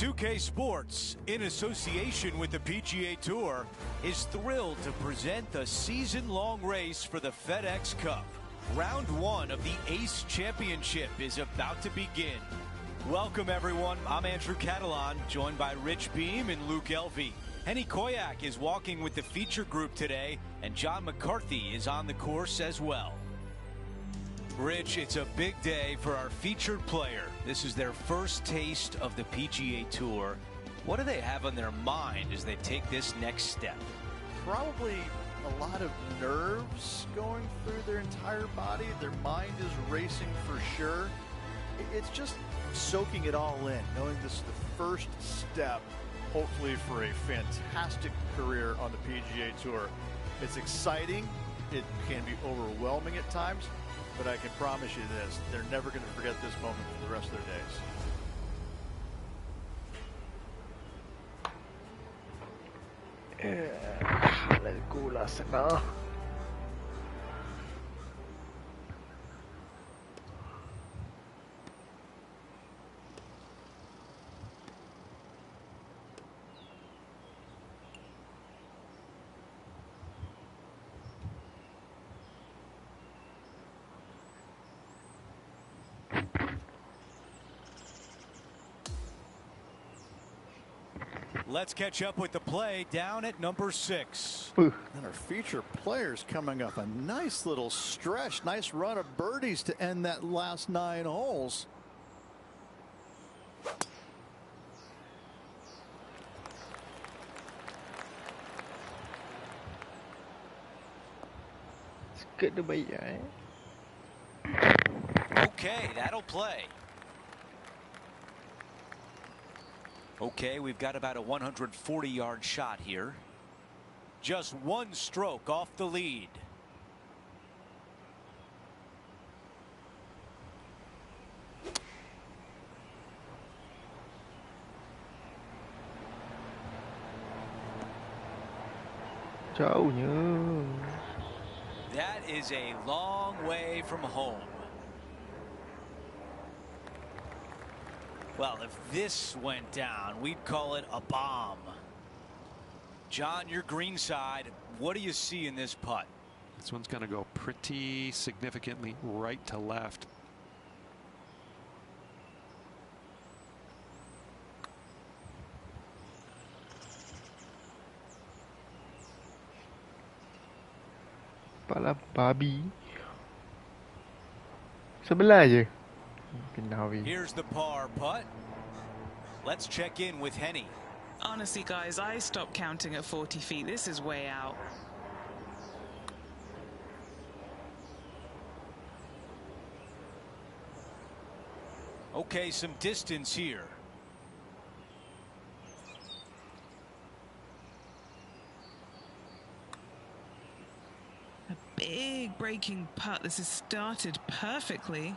2K Sports, in association with the PGA Tour, is thrilled to present the season-long race for the FedEx Cup. Round 1 of the Ace Championship is about to begin. Welcome, everyone. I'm Andrew Catalan, joined by Rich Beam and Luke Elvey. Henny Koyak is walking with the feature group today, and John McCarthy is on the course as well. Rich, it's a big day for our featured player. This is their first taste of the PGA Tour. What do they have on their mind as they take this next step? Probably a lot of nerves going through their entire body. Their mind is racing for sure. It's just soaking it all in, knowing this is the first step, hopefully, for a fantastic career on the PGA Tour. It's exciting. It can be overwhelming at times. But I can promise you this, they're never going to forget this moment for the rest of their days. Let's go, Senah. Let's catch up with the play down at number 6. And our feature players coming up a nice little stretch, nice run of birdies to end that last 9 holes. It's good to be here. Okay, that'll play. Okay, we've got about a 140-yard shot here. Just one stroke off the lead. Jauh nhớ. That is a long way from home. Well, if this went down, we'd call it a bomb. John, your green side, what do you see in this putt? This one's going to go pretty significantly right to left. Kepala babi. Sebelah je. Here's the par putt. Let's check in with Henny. Honestly, guys, I stopped counting at 40 feet. This is way out. Okay, some distance here. A big breaking putt. This has started perfectly.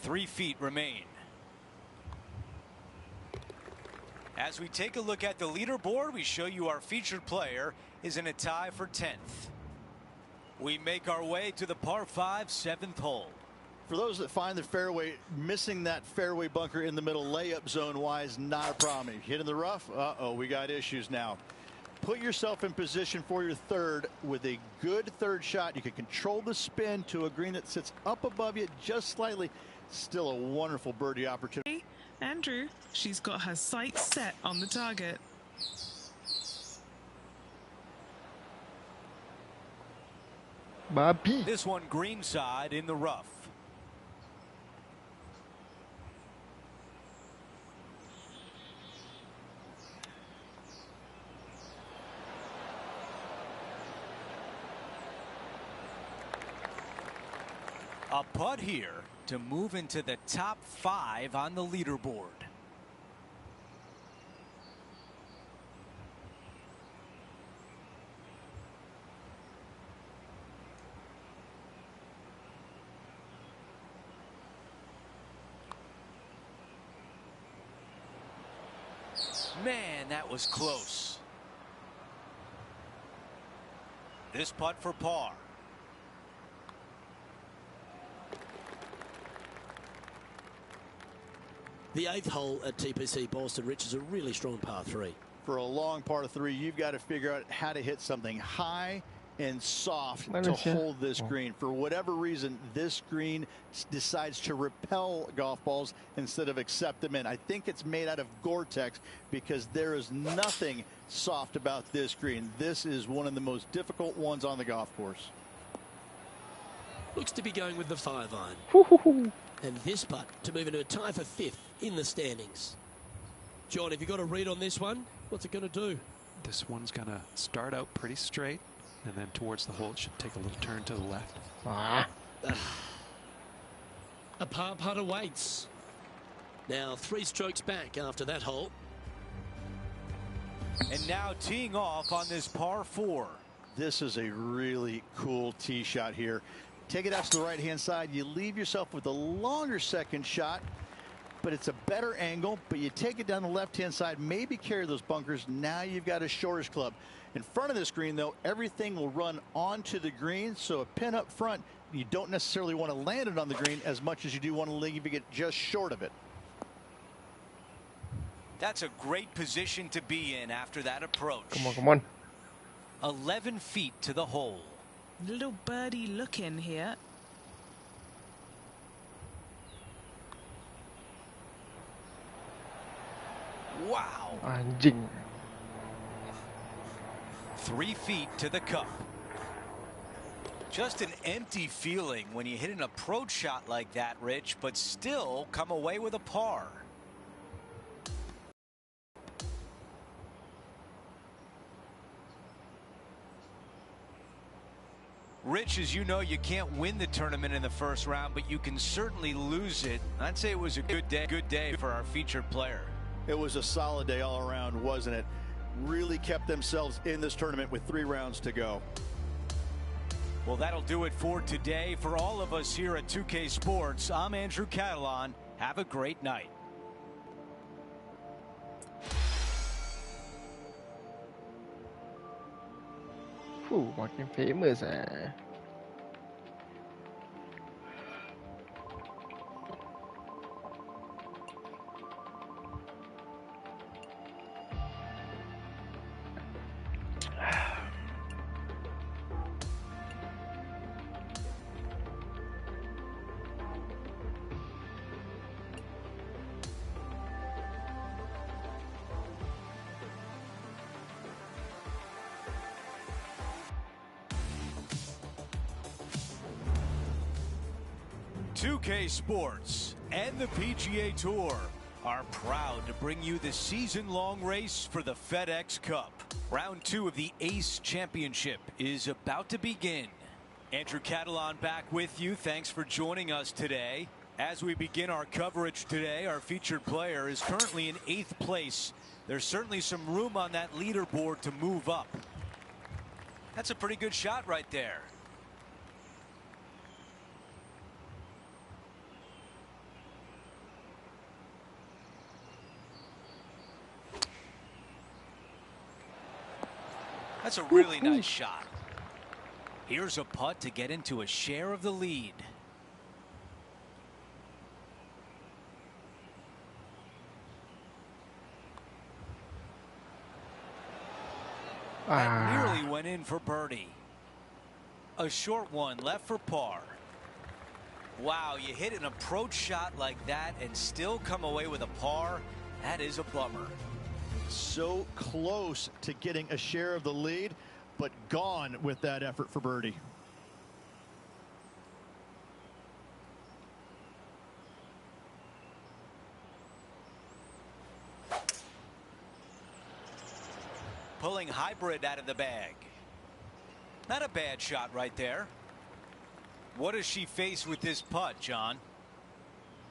3 feet remain. As we take a look at the leaderboard, we show you our featured player is in a tie for 10th. We make our way to the par 5 7th hole. For those that find the fairway, missing that fairway bunker in the middle layup zone wise, not a problem. If you hit in the rough, we got issues now. Put yourself in position for your third with a good third shot. You can control the spin to a green that sits up above you just slightly. Still a wonderful birdie opportunity. Andrew, she's got her sights set on the target. Babi. This one greenside in the rough. A putt here to move into the top 5 on the leaderboard. Man, that was close. This putt for par. The 8th hole at TPC Boston, Rich, is a really strong par 3. For a long par 3, you've got to figure out how to hit something high and soft to Malaysia. hold this green. For whatever reason, this green decides to repel golf balls instead of accept them in. I think it's made out of Gore-Tex because there is nothing soft about this green. This is one of the most difficult ones on the golf course. Looks to be going with the 5-iron. Woo-hoo-hoo. And this putt to move into a tie for 5th in the standings. John, have you got a read on this one? What's it going to do? This one's going to start out pretty straight, and then towards the hole, it should take a little turn to the left. Ah. A par putt awaits. Now 3 strokes back after that hole. And now teeing off on this par 4. This is a really cool tee shot here. Take it out to the right-hand side. You leave yourself with a longer second shot, but it's a better angle. But you take it down the left-hand side, maybe carry those bunkers. Now you've got a shortish club. In front of this green, though, everything will run onto the green. So a pin up front, you don't necessarily want to land it on the green as much as you do want to leave it just short of it. That's a great position to be in after that approach. Come on, come on. 11 feet to the hole. Little birdie look in here. Wow. Anjing. 3 feet to the cup. Just an empty feeling when you hit an approach shot like that, Rich, but still come away with a par. Rich, as you know, you can't win the tournament in the first round, but you can certainly lose it. I'd say it was a good day for our featured player. It was a solid day all around, wasn't it? Really kept themselves in this tournament with 3 rounds to go. Well, that'll do it for today. For all of us here at 2K Sports, I'm Andrew Catalan. Have a great night. Makin famous ah. .2K Sports and the PGA Tour are proud to bring you the season-long race for the FedEx Cup. Round 2 of the Ace Championship is about to begin. Andrew Catalan back with you. Thanks for joining us today. As we begin our coverage today, our featured player is currently in 8th place. There's certainly some room on that leaderboard to move up. That's a pretty good shot right there. That's a really nice shot. Here's a putt to get into a share of the lead. That nearly went in for birdie. A short one left for par. Wow, you hit an approach shot like that and still come away with a par. That is a bummer. So close to getting a share of the lead, but gone with that effort for birdie. Pulling hybrid out of the bag. Not a bad shot right there. What does she face with this putt, John?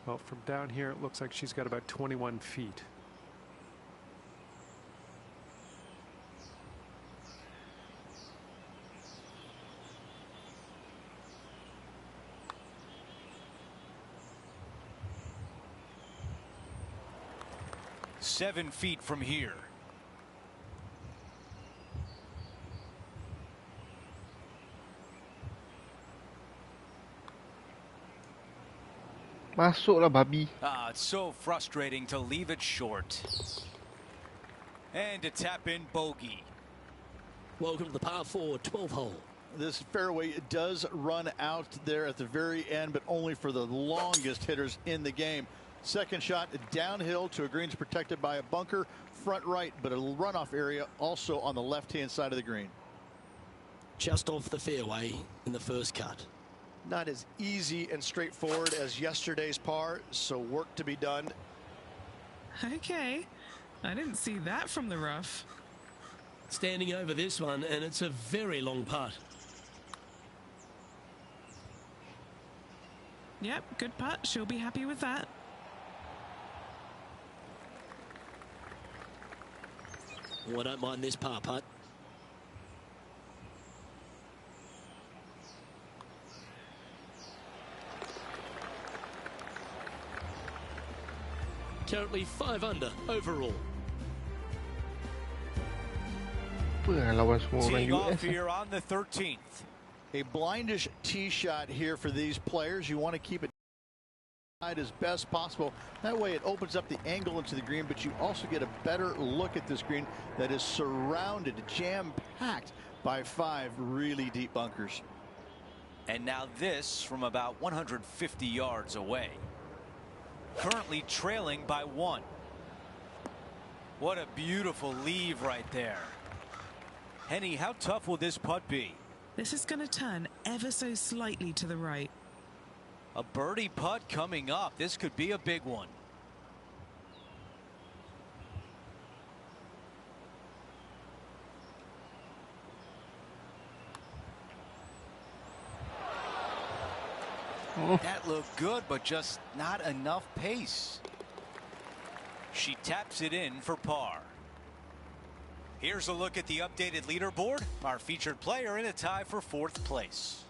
Well, from down here, it looks like she's got about 21 feet. Seven feet from here. Masuklah babi. Ah, it's so frustrating to leave it short. And to tap in bogey. Welcome to the par 4 12 hole. This fairway does run out there at the very end, but only for the longest hitters in the game. Second shot downhill to a greens protected by a bunker, front right, but a runoff area also on the left-hand side of the green. Just off the fairway in the first cut. Not as easy and straightforward as yesterday's par, so work to be done. Okay, I didn't see that from the rough. Standing over this one, and it's a very long putt. Yep, good putt. She'll be happy with that. Oh, I don't mind this par putt. Currently 5 under overall. Apa lawan semua orang Teeing off US? here on the 13th. A blindish tee shot here for these players. You want to keep it as best possible. That way it opens up the angle into the green, but you also get a better look at this green that is surrounded, jam-packed by 5 really deep bunkers. And now this from about 150 yards away. Currently trailing by 1. What a beautiful leave right there. Henny, how tough will this putt be? This is going to turn ever so slightly to the right. A birdie putt coming up. This could be a big one. That looked good, but just not enough pace. She taps it in for par. Here's a look at the updated leaderboard. Our featured player in a tie for 4th place.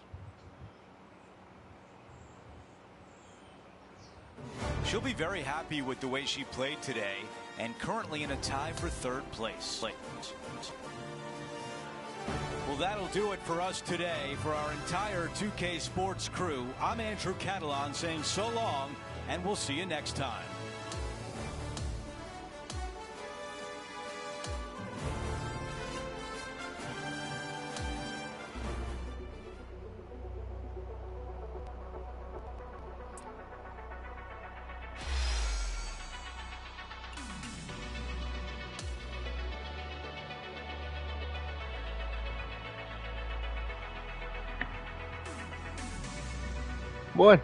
She'll be very happy with the way she played today, and currently in a tie for 3rd place. Well, that'll do it for us today. For our entire 2K Sports crew, I'm Andrew Catalan saying so long, and we'll see you next time. Bon.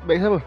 Baik siapa?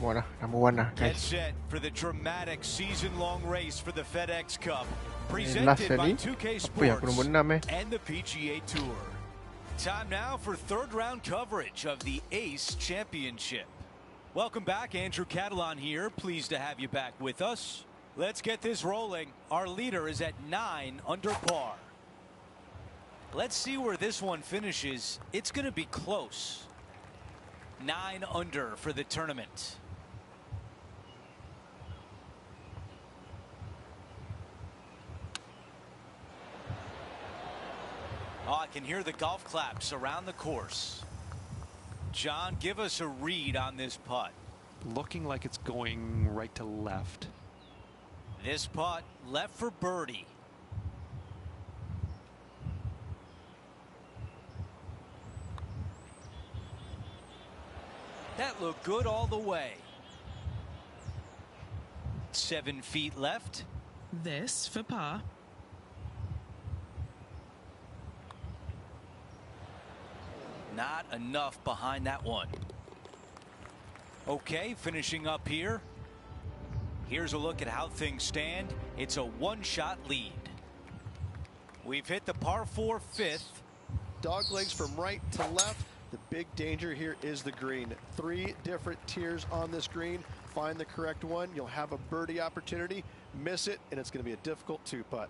Come on lah, number one lah, Get guys. set for the dramatic season-long race for the FedEx Cup, Last presented by ni, 2K apa yang aku nombor Sports 6 and the PGA Tour. Time now for third-round coverage of the ACE Championship. Welcome back, Andrew Catalan here. Pleased to have you back with us. Let's get this rolling. Our leader is at 9 under par. Let's see where this one finishes. It's going to be close. 9 under for the tournament. Oh, I can hear the golf claps around the course. John, give us a read on this putt. Looking like it's going right to left. This putt left for birdie. That looked good all the way. 7 feet left. This for par. Not enough behind that one. Okay, finishing up here. Here's a look at how things stand. It's a one-shot lead. We've hit the par 4 fifth. Dog legs from right to left. The big danger here is the green. 3 different tiers on this green. Find the correct one. You'll have a birdie opportunity. Miss it, and it's going to be a difficult 2-putt.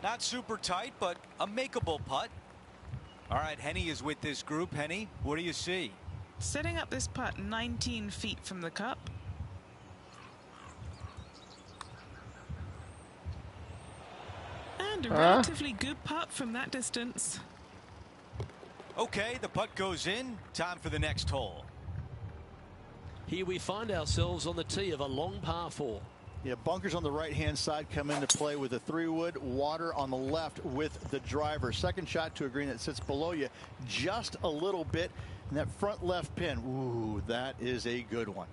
Not super tight, but a makeable putt. All right, Henny is with this group. Henny, what do you see? Setting up this putt 19 feet from the cup. And a relatively good putt from that distance. Okay, the putt goes in. Time for the next hole. Here we find ourselves on the tee of a long par 4. Yeah, bunkers on the right-hand side come into play with a 3-wood, water on the left with the driver. Second shot to a green that sits below you just a little bit. And that front left pin, ooh, that is a good one.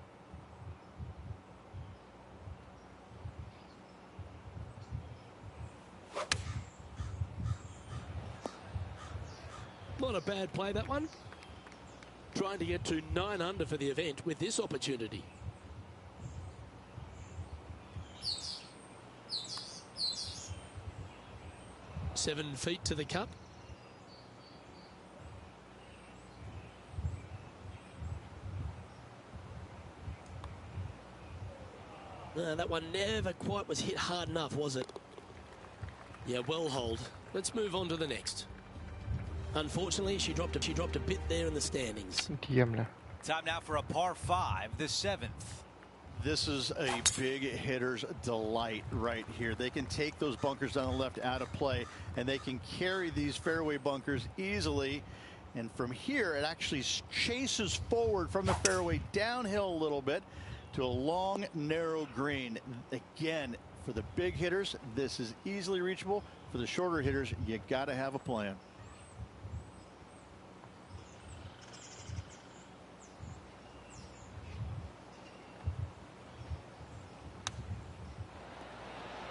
Not a bad play, that one. Trying to get to 9 under for the event with this opportunity. Seven feet to the cup. That one never quite was hit hard enough, was it? Yeah, well holed. Let's move on to the next. Unfortunately, she dropped a bit there in the standings. Diam lah. Time now for a par 5, the 7th. This is a big hitter's delight right here. They can take those bunkers down the left out of play, and they can carry these fairway bunkers easily. And from here, it actually chases forward from the fairway downhill a little bit to a long, narrow green. Again, for the big hitters, this is easily reachable. For the shorter hitters, you got to have a plan.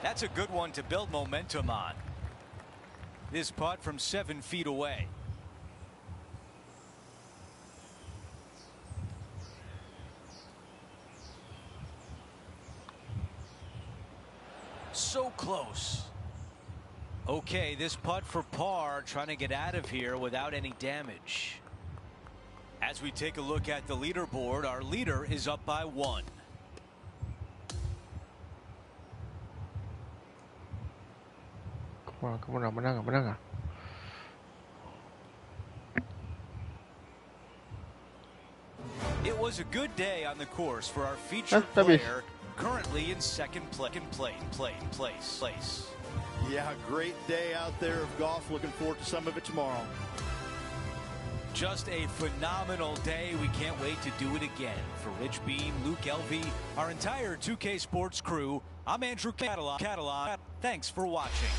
That's a good one to build momentum on. This putt from 7 feet away. So close. Okay, this putt for par, trying to get out of here without any damage. As we take a look at the leaderboard, our leader is up by 1. Kamu nak menang ah? It was a good day on the course for our featured habis. player, currently in second place. Yeah, great day out there of golf. Looking forward to some of it tomorrow. Just a phenomenal day. We can't wait to do it again. For Rich Beam, Luke Elvey, our entire 2K Sports crew, I'm Andrew Catalan. Thanks for watching.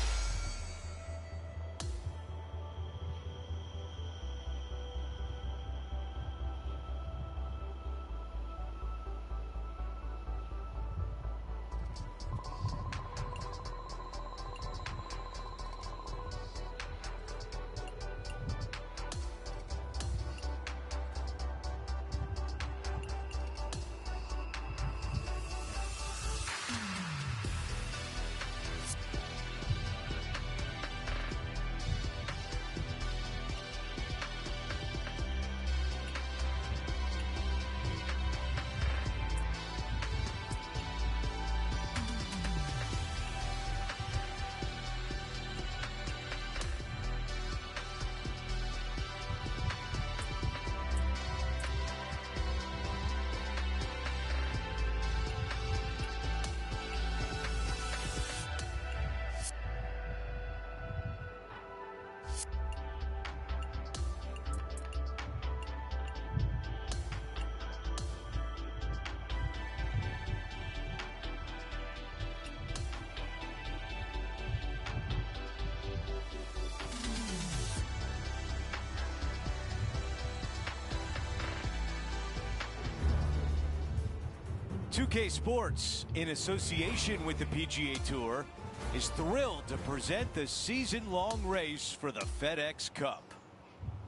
2K Sports, in association with the PGA Tour, is thrilled to present the season-long race for the FedEx Cup.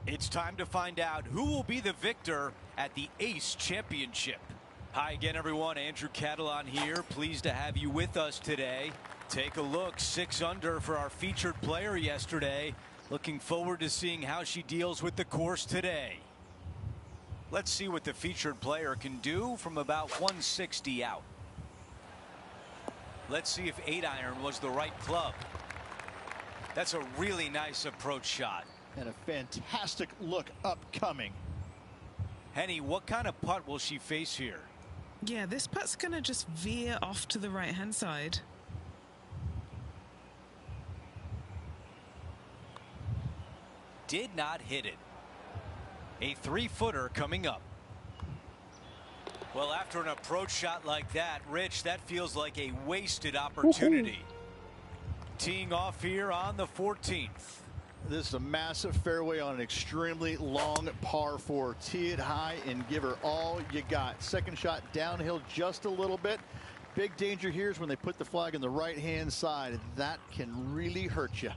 It's time to find out who will be the victor at the Ace Championship. Hi again, everyone. Andrew Catalon here. Pleased to have you with us today. Take a look. 6 under for our featured player yesterday. Looking forward to seeing how she deals with the course today. Let's see what the featured player can do from about 160 out. Let's see if 8-iron was the right club. That's a really nice approach shot. And a fantastic look upcoming. Henny, what kind of putt will she face here? Yeah, this putt's going to just veer off to the right-hand side. Did not hit it. A 3-footer coming up. Well, after an approach shot like that, Rich, that feels like a wasted opportunity. Teeing off here on the 14th. This is a massive fairway on an extremely long par 4. Tee it high and give her all you got. Second shot downhill just a little bit. Big danger here is when they put the flag on the right-hand side. That can really hurt you.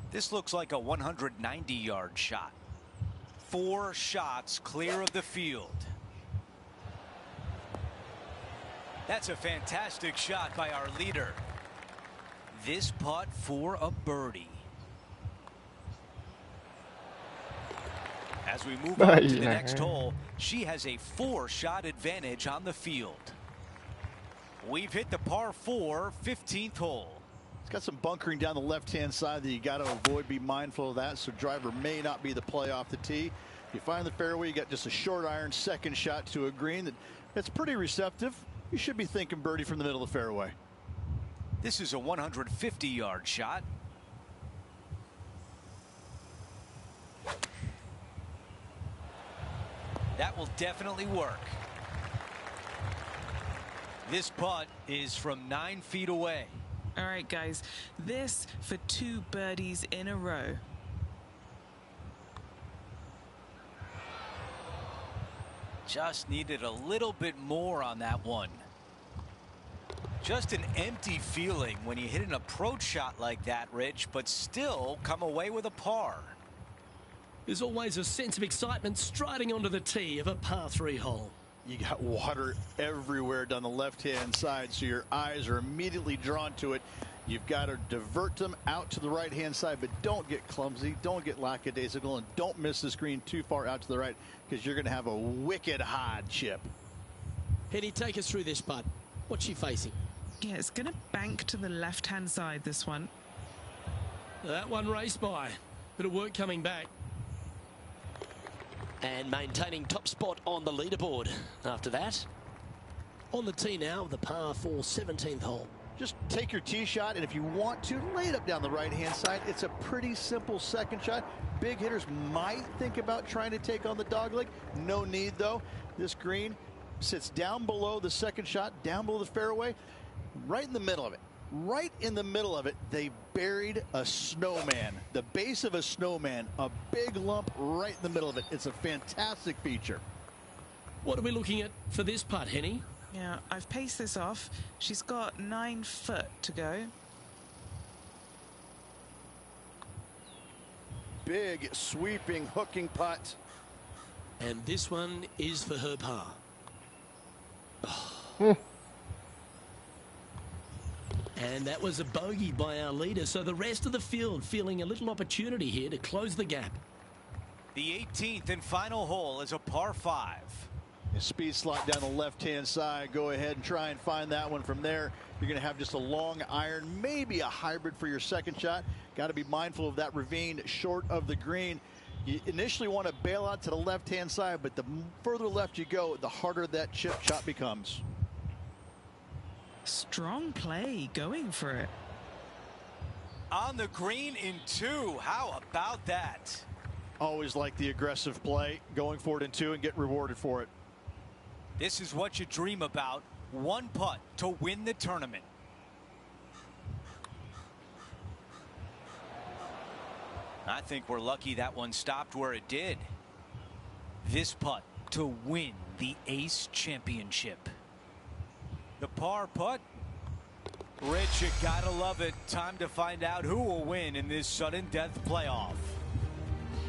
This looks like a 190-yard shot. 4 shots clear of the field. That's a fantastic shot by our leader. This putt for a birdie. As we move on to the next hole, she has a 4-shot advantage on the field. We've hit the par 4 15th hole. It's got some bunkering down the left-hand side that you got to avoid. Be mindful of that. So driver may not be the play off the tee. You find the fairway, you got just a short iron second shot to a green that's pretty receptive. You should be thinking birdie from the middle of the fairway. This is a 150-yard shot. That will definitely work. This putt is from 9 feet away. All right, guys, this for 2 birdies in a row. Just needed a little bit more on that one. Just an empty feeling when you hit an approach shot like that, Rich, but still come away with a par. There's always a sense of excitement striding onto the tee of a par 3 hole. You got water everywhere down the left-hand side, so your eyes are immediately drawn to it. You've got to divert them out to the right-hand side, but don't get clumsy, don't get lackadaisical, and don't miss the screen too far out to the right, because you're going to have a wicked hard chip. Henny, take us through this putt. What's she facing? Yeah, it's going to bank to the left-hand side, this one. That one raced by. Bit of work coming back. And maintaining top spot on the leaderboard after that. On the tee now, the par 4 17th hole. Just take your tee shot, and if you want to, lay it up down the right-hand side. It's a pretty simple second shot. Big hitters might think about trying to take on the dogleg. No need, though. This green sits down below the second shot, down below the fairway, right in the middle of it. Right in the middle of it, they buried a snowman. The base of a snowman, a big lump right in the middle of it. It's a fantastic feature. What are we looking at for this putt, Henny? Yeah, I've paced this off. She's got 9 foot to go. Big, sweeping, hooking putt. And this one is for her par. And that was a bogey by our leader, so the rest of the field feeling a little opportunity here to close the gap. The 18th and final hole is a par 5. A speed slot down the left-hand side. Go ahead and try and find that one from there. You're going to have just a long iron, maybe a hybrid for your second shot. Got to be mindful of that ravine short of the green. You initially want to bail out to the left-hand side, but the further left you go, the harder that chip shot becomes. Strong play, going for it. On the green in 2. How about that? Always like the aggressive play, going for it in 2 and get rewarded for it. This is what you dream about. One putt to win the tournament. I think we're lucky that one stopped where it did. This putt to win the Ace Championship. The par putt. Rich, you gotta love it. Time to find out who will win in this sudden death playoff.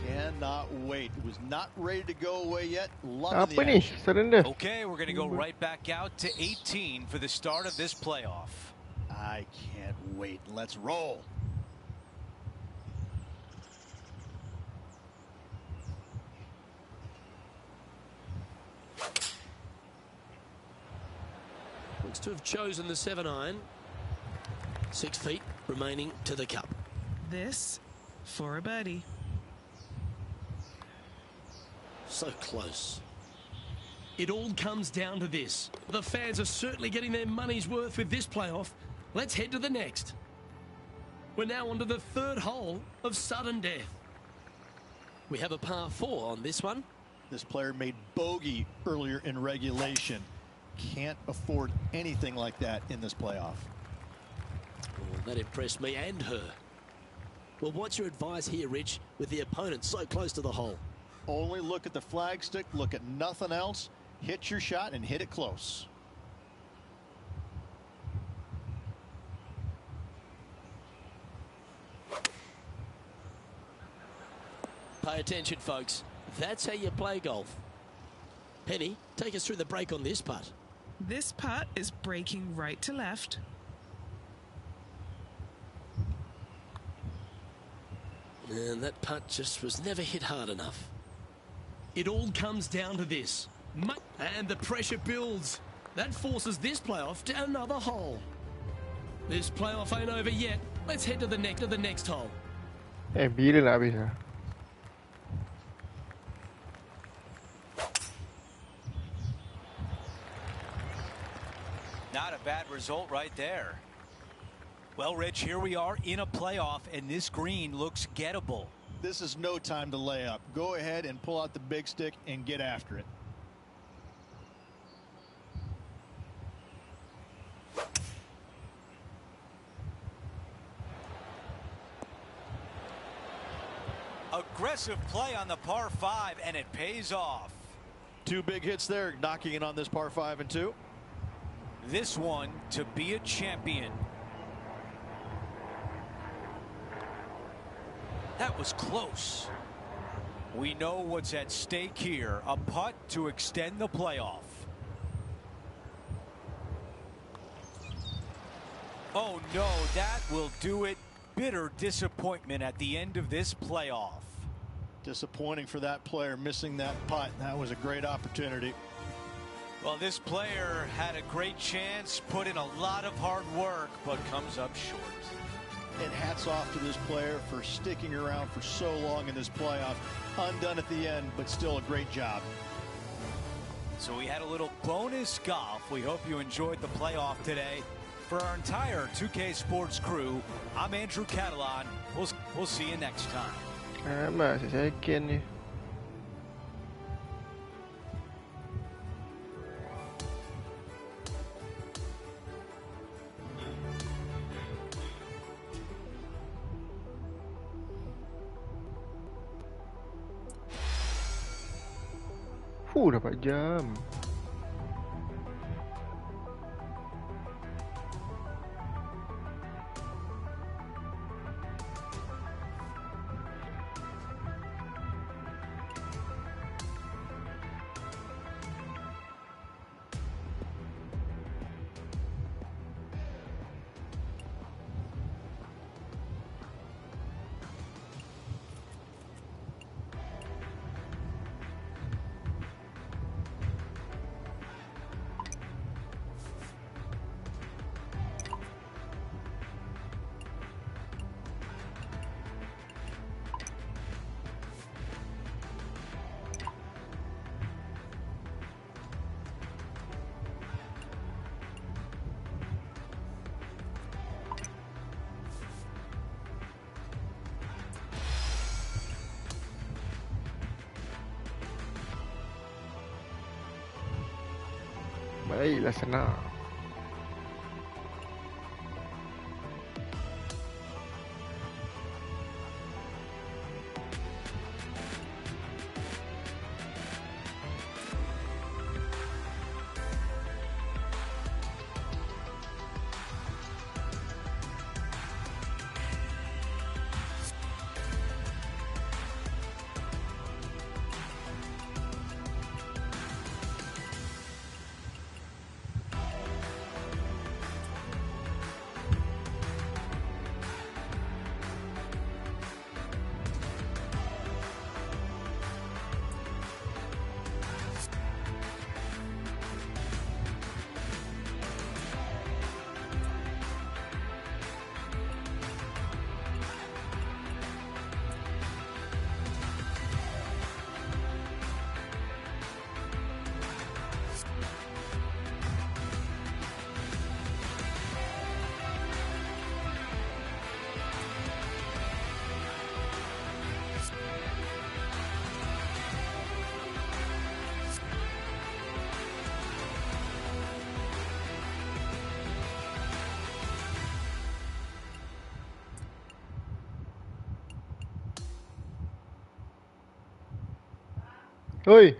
Cannot wait. It was not ready to go away yet. Loving Apa the ni? action. Surrender. Okay, we're gonna go right back out to 18 for the start of this playoff. I can't wait. Let's roll. Looks to have chosen the 7-iron. 6 feet remaining to the cup. This for a birdie. So close. It all comes down to this. The fans are certainly getting their money's worth with this playoff. Let's head to the next. We're now on to the third hole of sudden death. We have a par 4 on this one. This player made bogey earlier in regulation. Can't afford anything like that in this playoff. Oh, that impressed me and her. Well, what's your advice here, Rich, with the opponent so close to the hole? Only look at the flagstick, look at nothing else. Hit your shot and hit it close. Pay attention, folks. That's how you play golf. Penny, take us through the break on this putt. This putt is breaking right to left. And that putt just was never hit hard enough. It all comes down to this. And the pressure builds. That forces this playoff to another hole. This playoff ain't over yet. Let's head to the next hole. Bila nak habis lah. Not a bad result right there. Well, Rich, here we are in a playoff, and this green looks gettable. This is no time to lay up. Go ahead and pull out the big stick and get after it. Aggressive play on the par 5, and it pays off. 2 big hits there, knocking in on this par 5 and 2. This one to be a champion. That was close. We know what's at stake here. A putt to extend the playoff. Oh no, that will do it. Bitter disappointment at the end of this playoff. Disappointing for that player, missing that putt. That was a great opportunity. Well, this player had a great chance, put in a lot of hard work, but comes up short. And hats off to this player for sticking around for so long in this playoff. Undone at the end, but still a great job. So we had a little bonus golf. We hope you enjoyed the playoff today. For our entire 2K Sports crew, I'm Andrew Catalan. We'll see you next time. Masih second ni. Dapat jam. Baiklah Senah. Oi.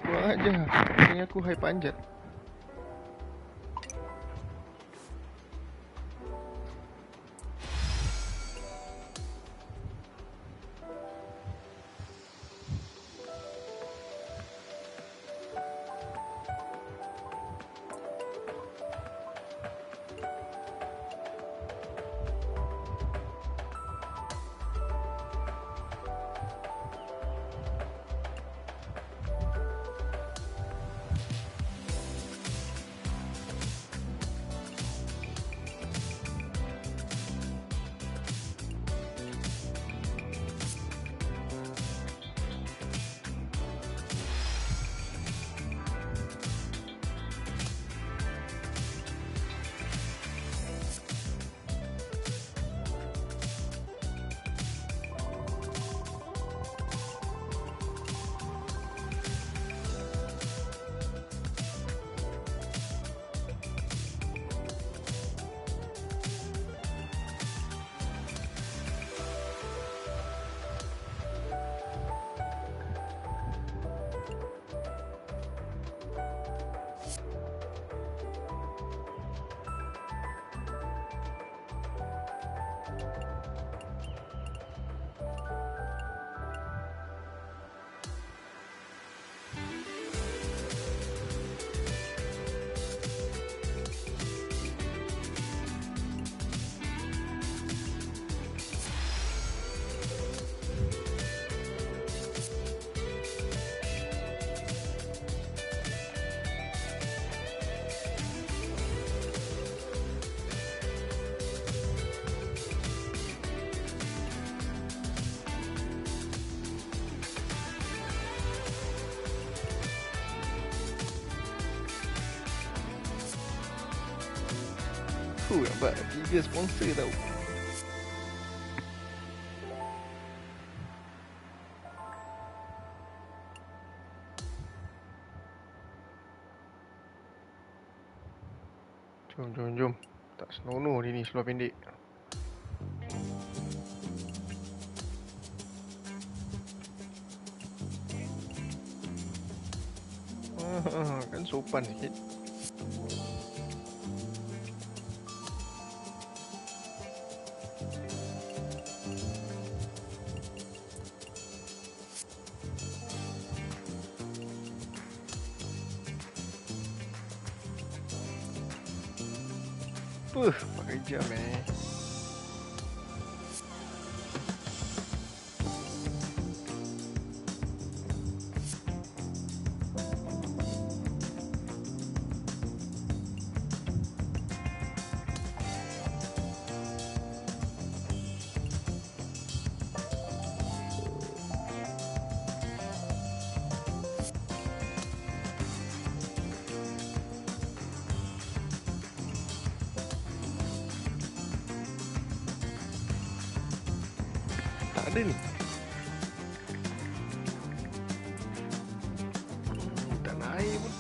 Buang aja. Ini aku high panjat. Aku nampak 3 sponsor tau. Jom. Tak senonoh dia ni seluar pendek. Kan sopan sikit. Pakai jam tak ada ni. Tak naik pun.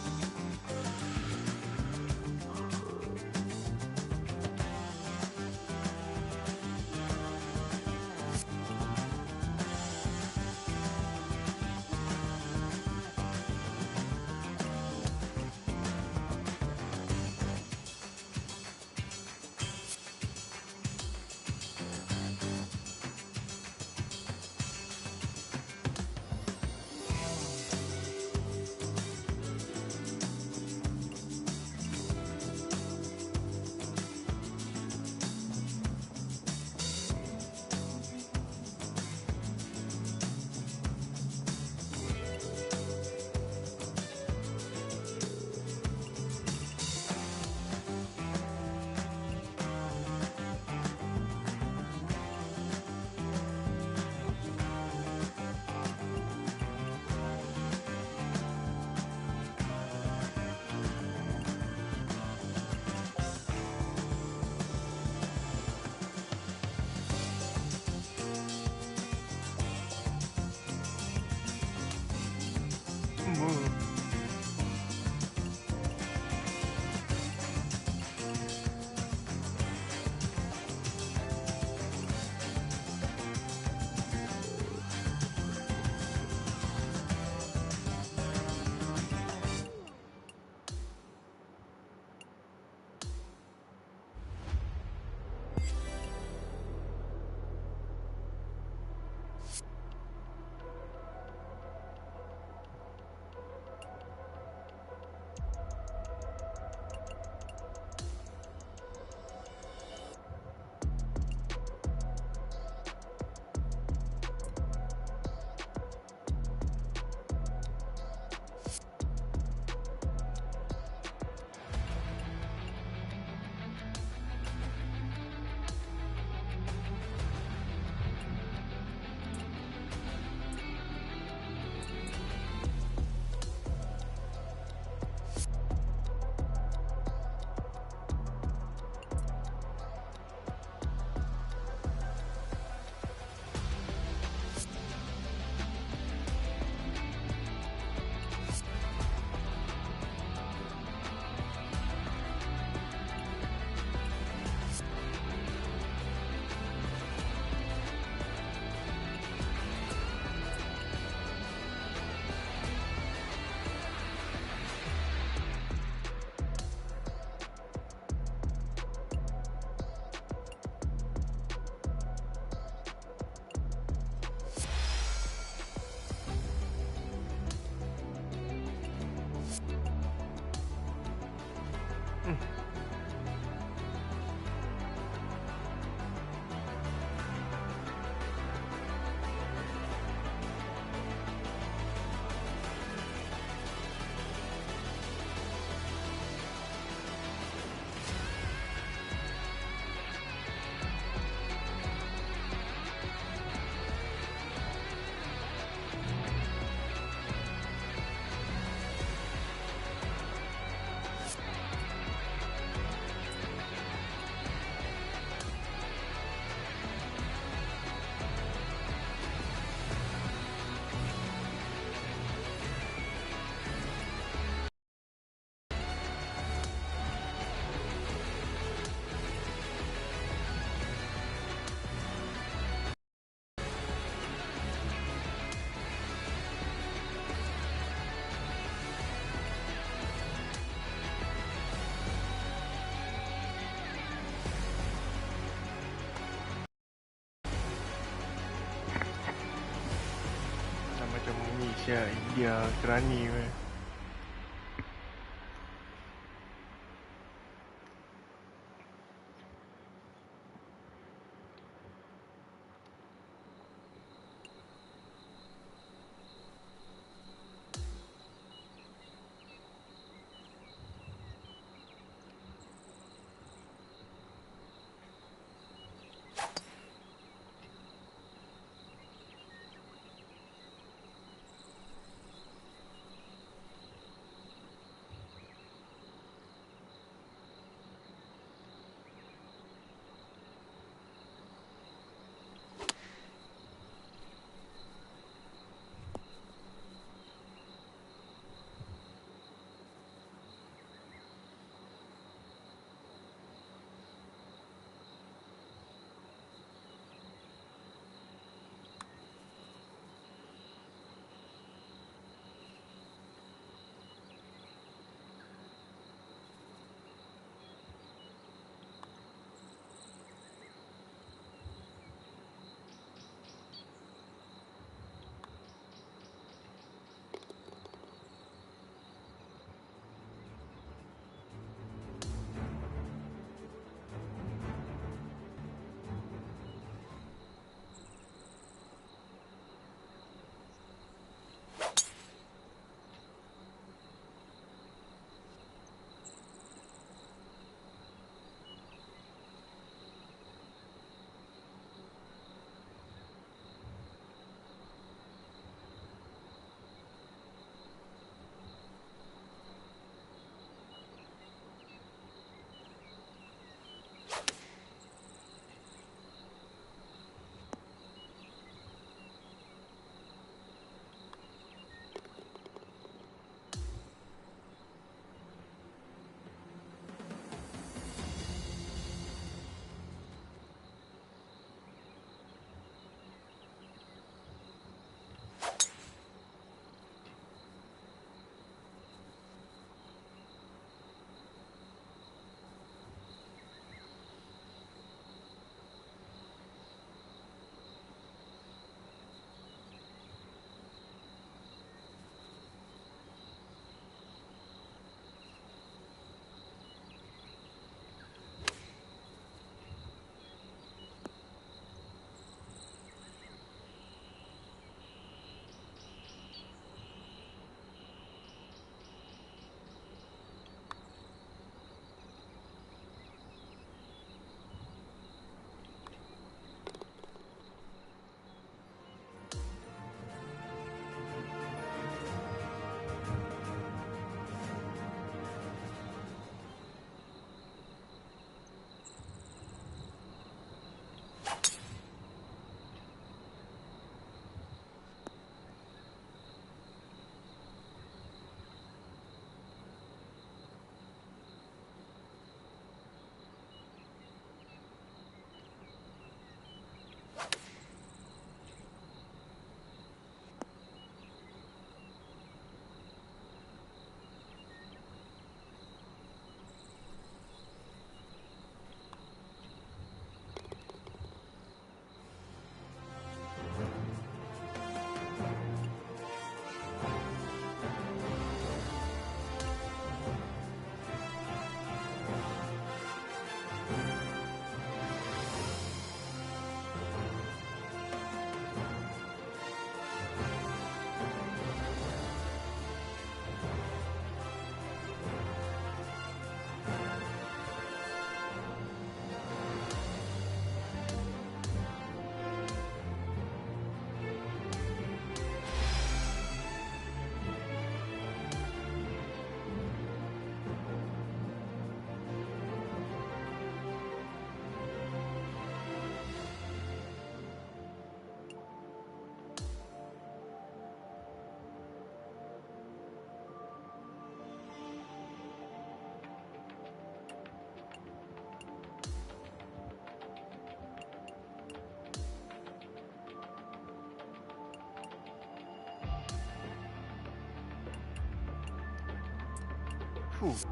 Malaysia, India, Kerani weh.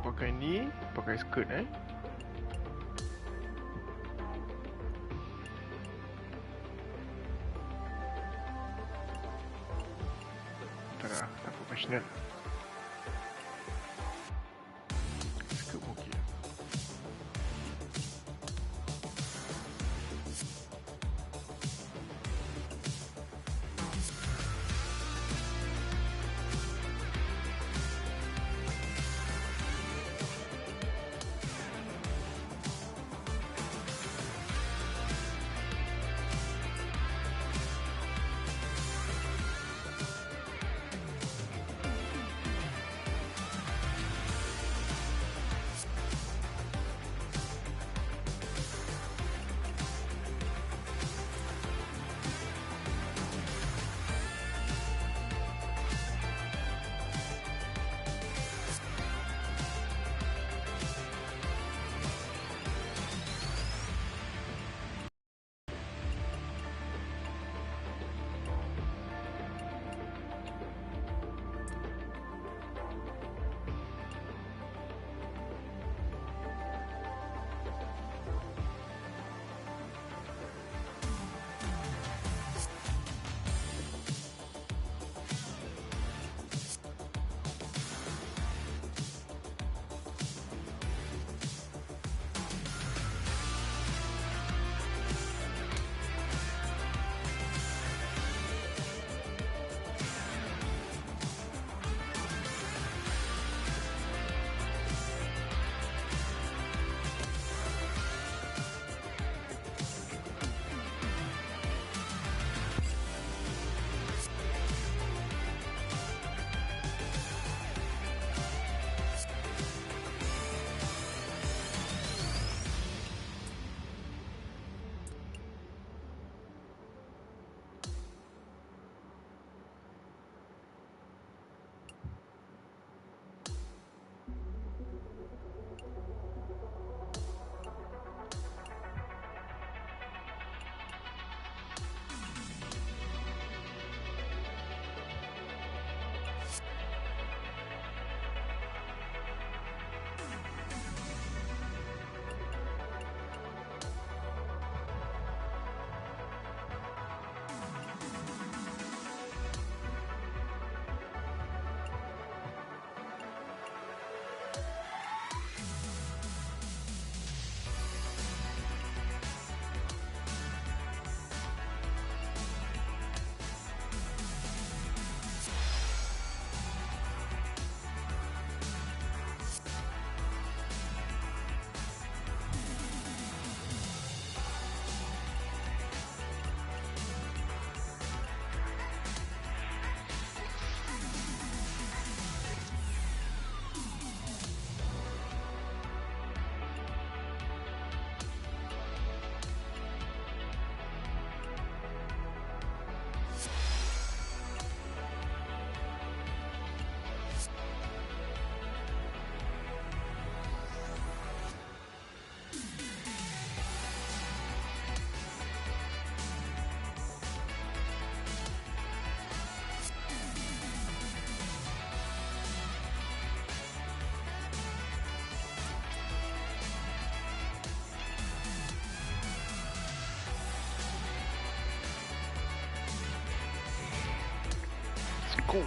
Pakai ni, pakai skirt Tak Schnell. Est-ce que ok.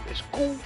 Let's go.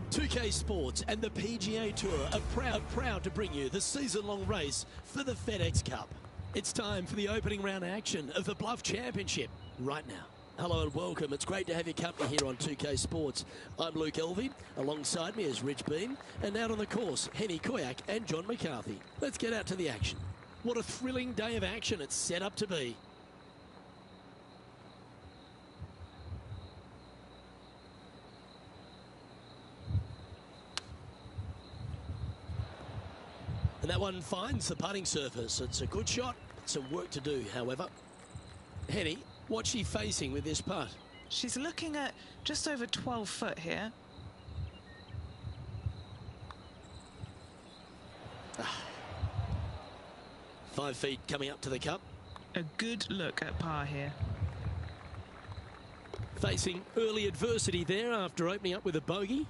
2K Sports and the PGA Tour are proud to bring you the season-long race for the FedEx Cup. It's time for the opening round action of the Bluff Championship right now. Hello and welcome. It's great to have your company here on 2K Sports. I'm Luke Elvey. Alongside me is Rich Beam. And out on the course, Henny Koyak and John McCarthy. Let's get out to the action. What a thrilling day of action it's set up to be. And that one finds the putting surface. It's a good shot. Some work to do, however. Henny, what's she facing with this putt? She's looking at just over 12 foot here. Ah. 5 feet coming up to the cup. A good look at par here. Facing early adversity there after opening up with a bogey.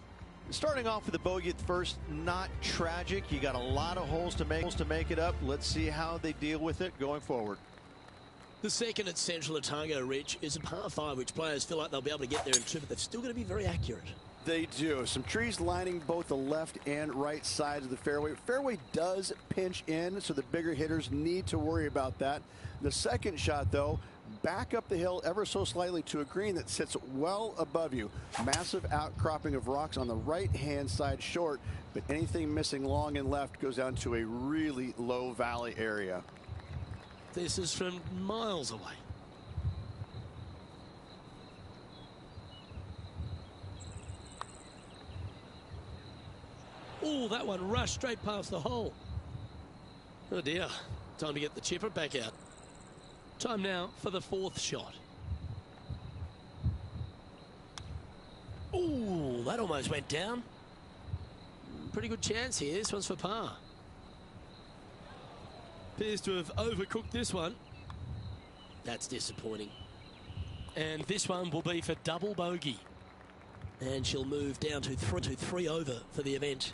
Starting off with a bogey at first, not tragic. You got a lot of holes to make it up. Let's see how they deal with it going forward. The second at Central Otago Ridge is a par 5, which players feel like they'll be able to get there in 2, but they've still got to be very accurate. They do. Some trees lining both the left and right sides of the fairway. Fairway does pinch in, so the bigger hitters need to worry about that. The second shot, though, back up the hill ever so slightly to a green that sits well above you. Massive outcropping of rocks on the right-hand side short, but anything missing long and left goes down to a really low valley area. This is from miles away. Oh, that one rushed straight past the hole. Oh dear. Time to get the chipper back out. Time now for the 4th shot. Oh, that almost went down. Pretty good chance here. This one's for par. Appears to have overcooked this one. That's disappointing. And this one will be for double bogey. And she'll move down to 3 over for the event.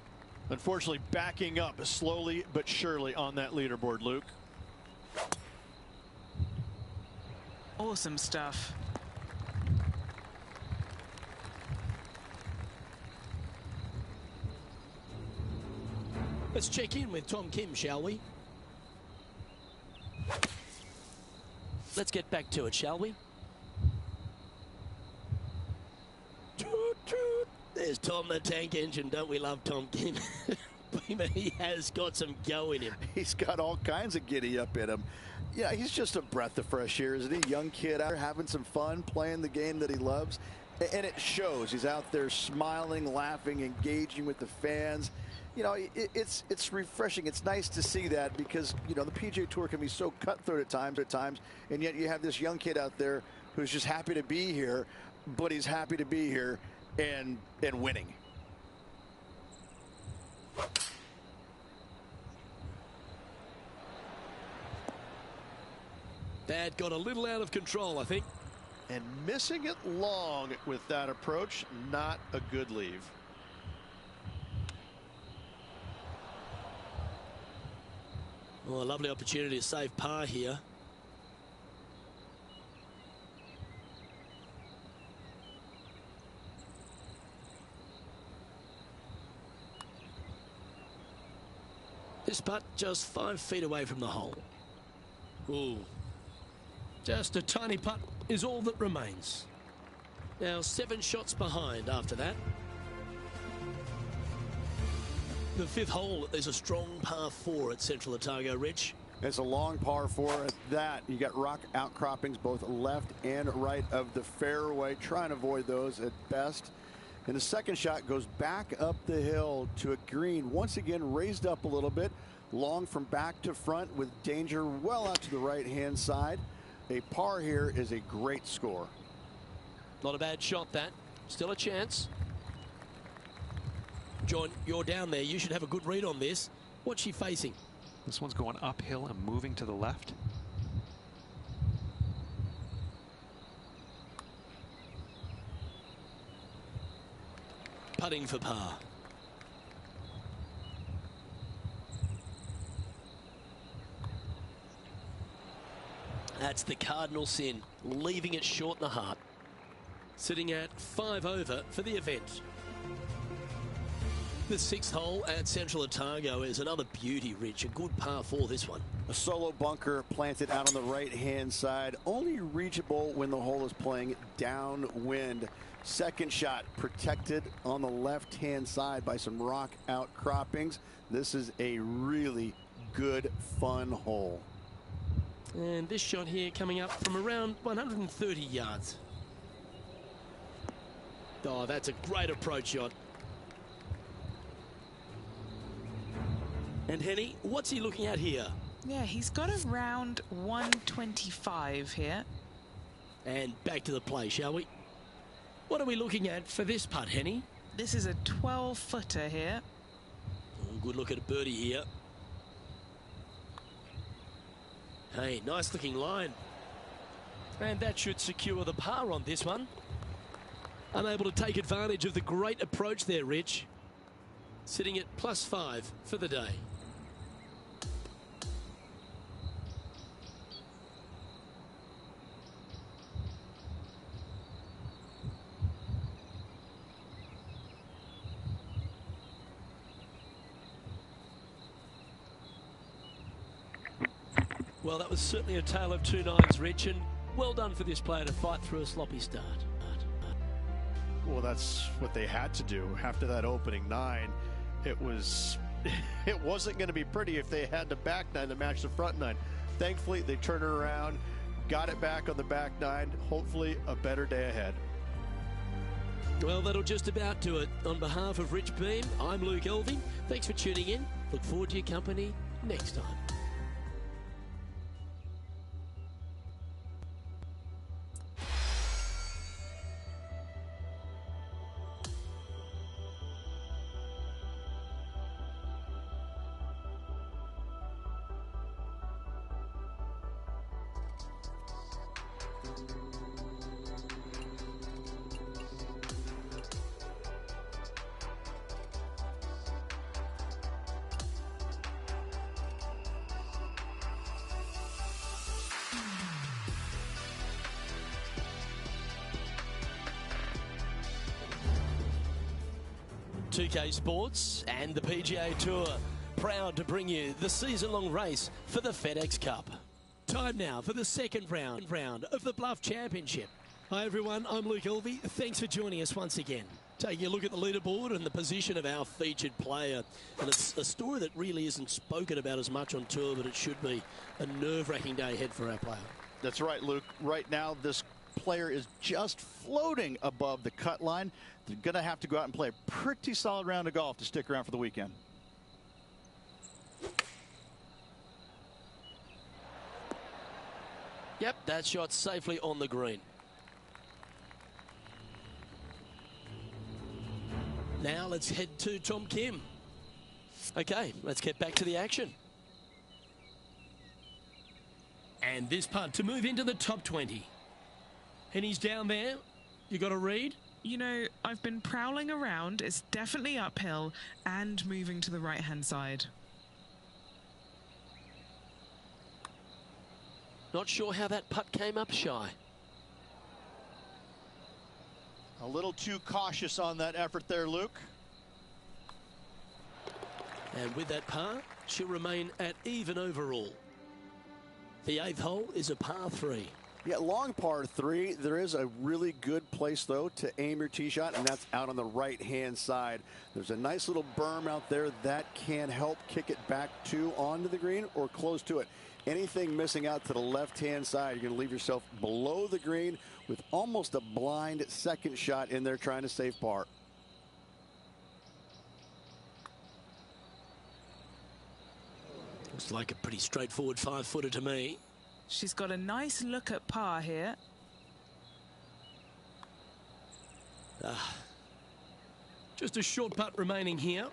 Unfortunately, backing up slowly but surely on that leaderboard, Luke. Awesome stuff. Let's check in with Tom Kim, shall we? Let's get back to it, shall we? There's Tom the Tank Engine. Don't we love Tom Kim? He has got some go in him. He's got all kinds of giddy up in him. Yeah, he's just a breath of fresh air, isn't he? Young kid out there having some fun, playing the game that he loves. And it shows. He's out there smiling, laughing, engaging with the fans. You know, it's refreshing. It's nice to see that because, you know, the PGA Tour can be so cutthroat at times, and yet you have this young kid out there who's just happy to be here, but he's happy to be here and winning. That got a little out of control, I think. And missing it long with that approach, not a good leave. Well, a lovely opportunity to save par here. This putt just 5 feet away from the hole. Ooh. Just a tiny putt is all that remains. Now 7 shots behind after that. The 5th hole is a strong par 4 at Central Otago Ridge. It's a long par 4 at that. You got rock outcroppings both left and right of the fairway. Try and avoid those at best. And the second shot goes back up the hill to a green. Once again raised up a little bit. Long from back to front with danger well out to the right-hand side. A par here is a great score. Not a bad shot, that. Still a chance. John, you're down there. You should have a good read on this. What's she facing? This one's going uphill and moving to the left. Putting for par. That's the cardinal sin, leaving it short in the heart. Sitting at 5 over for the event. The 6th hole at Central Otago is another beauty, Rich. A good par 4, this one. A solo bunker planted out on the right-hand side, only reachable when the hole is playing downwind. Second shot protected on the left-hand side by some rock outcroppings. This is a really good, fun hole. And this shot here coming up from around 130 yards. Oh, that's a great approach shot. And Henny, what's he looking at here? Yeah, he's got around 125 here. And back to the play, shall we? What are we looking at for this putt, Henny? This is a 12-footer here. Oh, good look at a birdie here. Hey, nice looking line. And that should secure the par on this one. Unable to take advantage of the great approach there, Rich. Sitting at +5 for the day. Well, that was certainly a tale of two nines, Rich, and well done for this player to fight through a sloppy start. Well, that's what they had to do after that opening 9. It wasn't going to be pretty if they had the back 9 to match the front 9. Thankfully, they turned it around, got it back on the back 9. Hopefully, a better day ahead. Well, that'll just about do it. On behalf of Rich Beam, I'm Luke Elving. Thanks for tuning in. Look forward to your company next time. .2K Sports and the PGA Tour proud to bring you the season-long race for the FedEx Cup. Time now for the second round of the Bluff Championship. Hi everyone, I'm Luke Elvey. Thanks for joining us once again. Taking a look at the leaderboard and the position of our featured player. And it's a story that really isn't spoken about as much on tour, but it should be a nerve-wracking day ahead for our player. That's right, Luke. Right now, this player is just floating above the cut line. They're going to have to go out and play a pretty solid round of golf to stick around for the weekend. Yep, that shot safely on the green. Now let's head to Tom Kim. Okay, let's get back to the action. And this putt to move into the top 20. And he's down there. You got a read? You know, I've been prowling around. It's definitely uphill and moving to the right-hand side. Not sure how that putt came up shy. A little too cautious on that effort there, Luke. And with that par, she'll remain at even overall. The 8th hole is a par 3. Yeah, long par 3. There is a really good place, though, to aim your tee shot, and that's out on the right-hand side. There's a nice little berm out there that can help kick it back to onto the green or close to it. Anything missing out to the left-hand side, you're going to leave yourself below the green with almost a blind second shot in there trying to save par. Looks like a pretty straightforward 5-footer to me. She's got a nice look at par here. Just a short putt remaining here.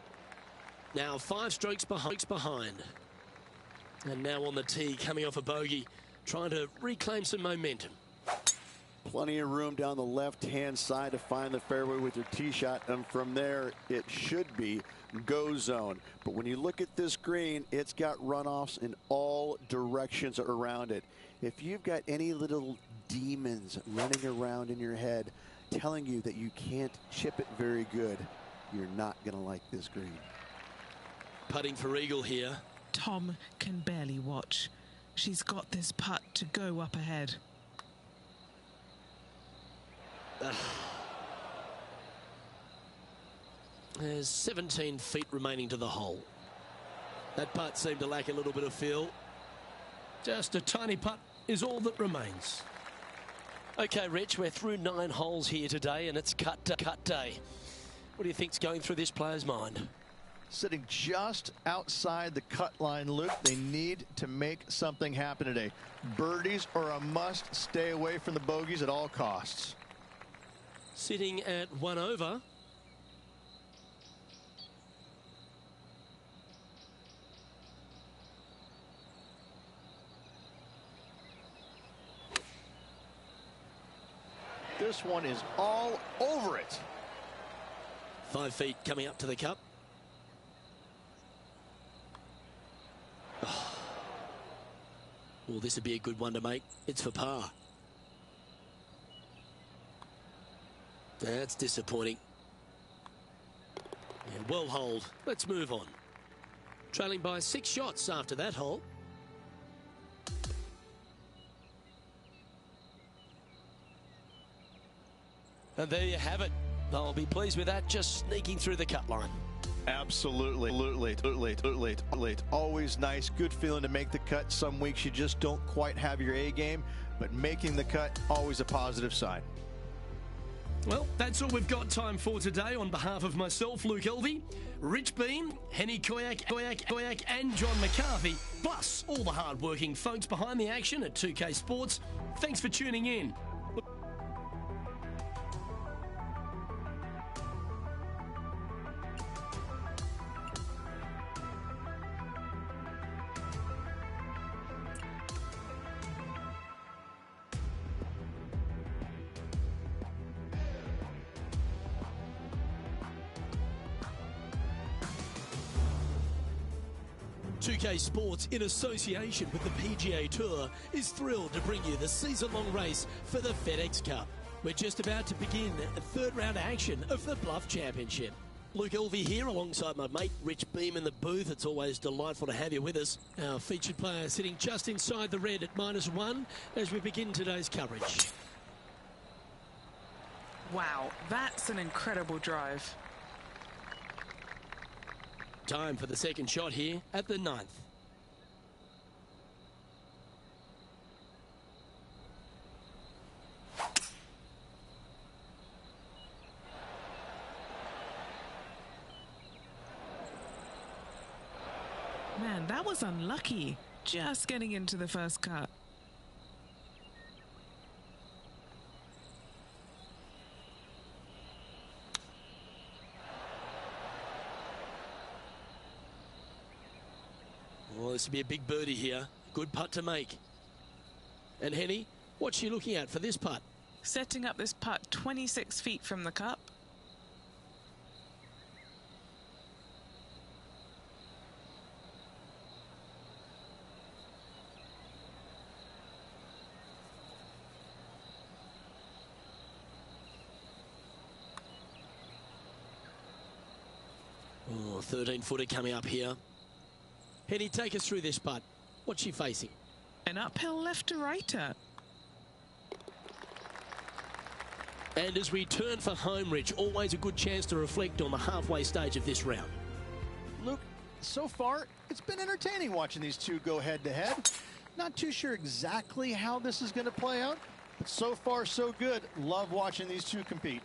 Now 5 strokes behind. And now on the tee, coming off a bogey, trying to reclaim some momentum. Plenty of room down the left-hand side to find the fairway with your tee shot, and from there it should be go zone. But when you look at this green, it's got runoffs in all directions around it. If you've got any little demons running around in your head telling you that you can't chip it very good, you're not going to like this green. Putting for eagle here. Tom can barely watch. She's got this putt to go up ahead. There's 17 feet remaining to the hole. That putt seemed to lack a little bit of feel. Just a tiny putt is all that remains. Okay, Rich, we're through 9 holes here today, and it's cut day. What do you think's going through this player's mind? Sitting just outside the cut line, Luke. They need to make something happen today. Birdies are a must. Stay away from the bogeys at all costs. Sitting at 1 over. This one is all over it. 5 feet coming up to the cup. Oh. Well, this would be a good one to make. It's for par. That's disappointing. Yeah, well holed. Let's move on. Trailing by 6 shots after that hole. And there you have it. I'll be pleased with that, just sneaking through the cut line. Absolutely. Always nice, good feeling to make the cut. Some weeks you just don't quite have your A game, but making the cut, always a positive sign. Well, that's all we've got time for today. On behalf of myself, Luke Elvey, Rich Beam, Henny Koyak, and John McCarthy, plus all the hard-working folks behind the action at 2K Sports, thanks for tuning in. 2K Sports, in association with the PGA Tour, is thrilled to bring you the season-long race for the FedEx Cup. We're just about to begin the third round action of the Bluff Championship. Luke Elvey here alongside my mate Rich Beam in the booth. It's always delightful to have you with us. Our featured player sitting just inside the red at -1 as we begin today's coverage. Wow, that's an incredible drive. Time for the second shot here at the 9th. Man, that was unlucky. Just getting into the first cut. Well, this will be a big birdie here. Good putt to make. And Henny, what's she looking at for this putt? Setting up this putt 26 feet from the cup. Oh, 13-footer coming up here. Henny, take us through this putt. What's she facing? An uphill left to righter. And as we turn for home, Rich, always a good chance to reflect on the halfway stage of this round. Luke, so far, it's been entertaining watching these two go head-to-head. Not too sure exactly how this is going to play out, but so far, so good. Love watching these two compete.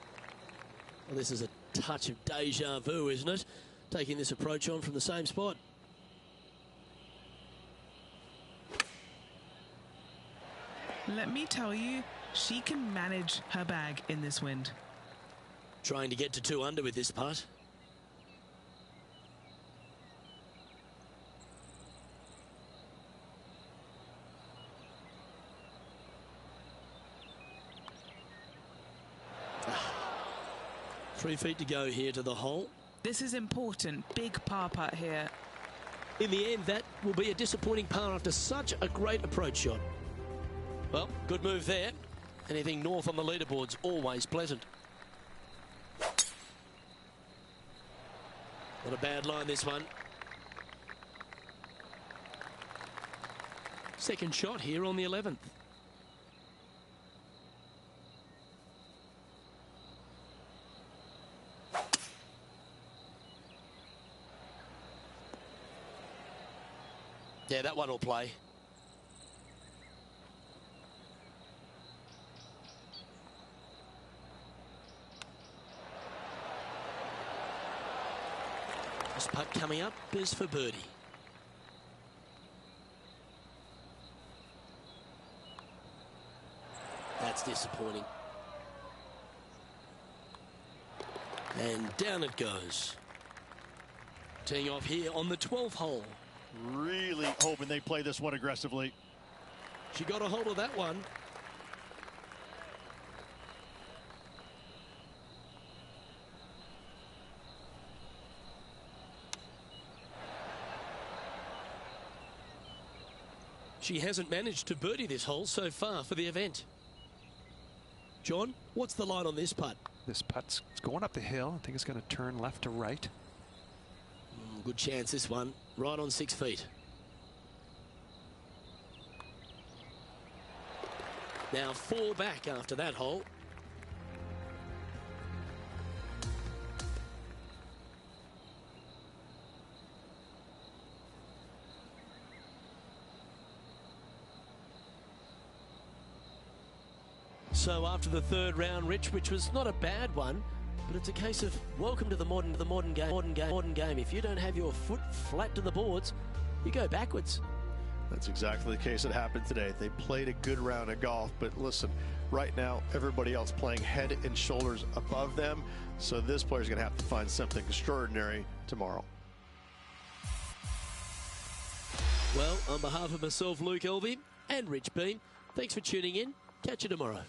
Well, this is a touch of deja vu, isn't it? Taking this approach on from the same spot. Let me tell you, she can manage her bag in this wind. Trying to get to 2 under with this putt. Three feet to go here to the hole. This is important. Big par putt here. In the end, that will be a disappointing par after such a great approach shot. Well, good move there. Anything north on the leaderboard's always pleasant. Not a bad line, this one. Second shot here on the 11th. Yeah, that one will play. This putt coming up is for birdie. That's disappointing. And down it goes. Teeing off here on the 12th hole. Really hoping they play this one aggressively. She got a hold of that one. she hasn't managed to birdie this hole so far for the event. John, what's the line on this putt? This putt's going up the hill. I think it's going to turn left to right. Good chance this one. Right on 6 feet. Now 4 back after that hole. So after the third round, Rich, which was not a bad one, but it's a case of welcome to the modern game. If you don't have your foot flat to the boards, you go backwards. That's exactly the case that happened today. They played a good round of golf, but listen, right now everybody else playing head and shoulders above them, so this player's going to have to find something extraordinary tomorrow. Well, on behalf of myself, Luke Elvey, and Rich Beam, thanks for tuning in. Catch you tomorrow.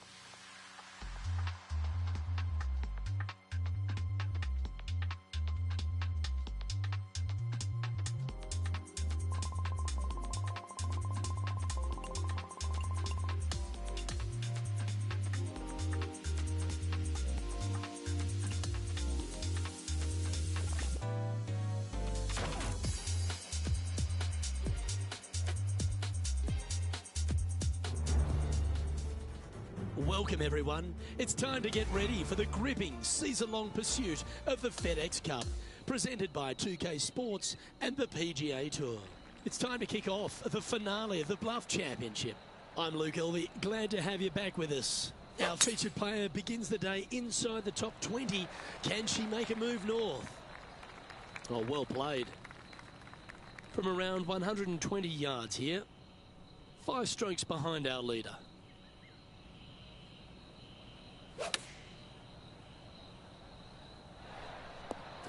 Welcome everyone. It's time to get ready for the gripping season-long pursuit of the FedEx Cup, presented by 2K Sports and the PGA Tour. It's time to kick off the finale of the Bluff Championship. I'm Luke Elvey, glad to have you back with us. Our featured player begins the day inside the top 20. Can she make a move north? Oh, well played. From around 120 yards here, 5 strokes behind our leader.